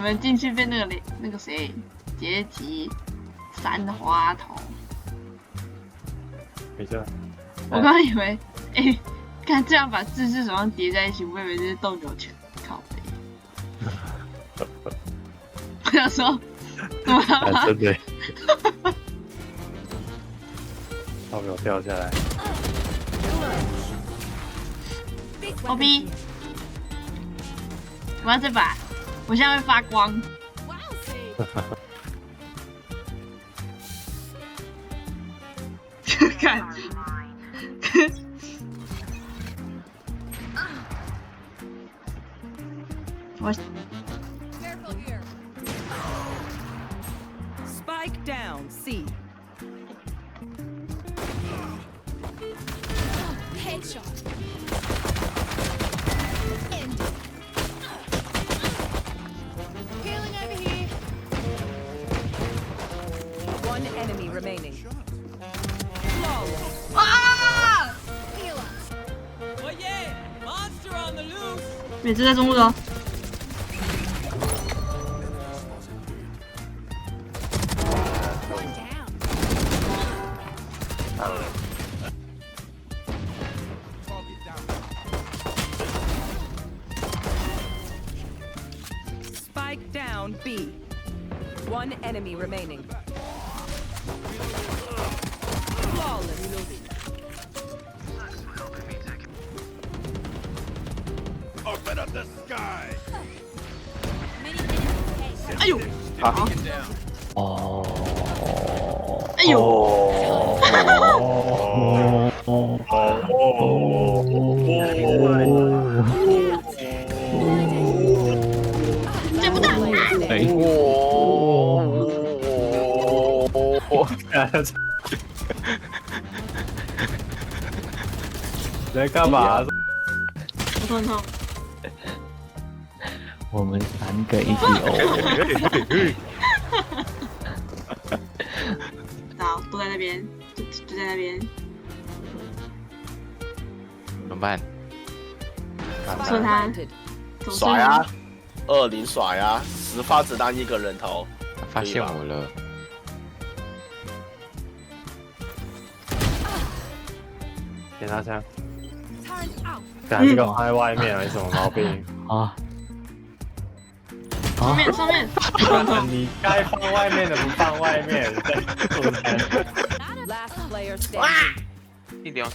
们进去被那个谁阶级三花头。没事。我刚刚以为，看这样把自制手上叠在一起，我以为这是斗牛拳，靠背。我想说，怎么了？真的。他没有掉下来。我逼！我要这把，我现在会发光。看。我。Spike down, C. Headshot. Healing over here. One enemy remaining. 啊！ Healer. Oh yeah! Monster on the loose. 每次在中路的。One down. Spike down, B. One enemy remaining. Flawless. Open up the sky. Many enemies. 哎呦！好。哦。哎呦！接不到。哎。你在干嘛？我痛痛。我们三个一起哦。好，都在那边，就在那边。怎么办？说他 Planted. 甩啊，20甩啊，10发子弹一个人头。发现我了。点他枪。 Turn out. 干这个放在外面有什么毛病？啊！上面上面。你该放外面的不放外面，在做什么？ Last player standing. 地点 One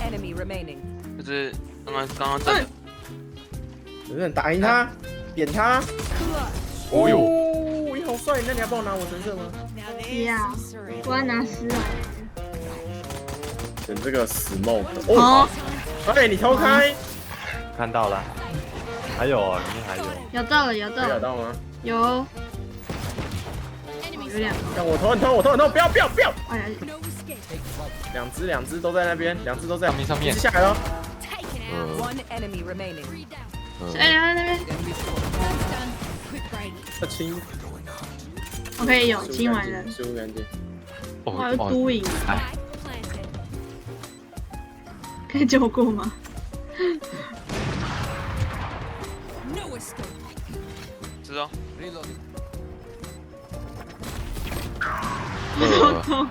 enemy remaining. 就是刚刚这个。有人打赢他，扁他。哦呦，你好帅！那你要帮我拿我神色吗？ Now 不 there's 要 some serene. 我要拿丝来。选这个 smoke。哦，哎，你偷开。看到了，还有哦，里面还有。咬到了，咬到了，有咬到吗？有，有两个。让我头很痛，我头很痛，不要！哎呀， No escape. 两只都在那边，两只都在上面一只下来了。 Taken out. One enemy remaining. Three down. 哎，那边 One's done. Quick break. 要清，我可以有清完了。失误干净。哇，有都赢， Spike planted. 可以救过吗？ No escape. 知道。我头痛。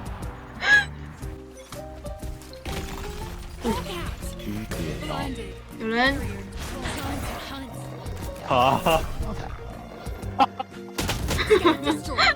Blinded. 有人， Time to hunt. 好。 Destroyed.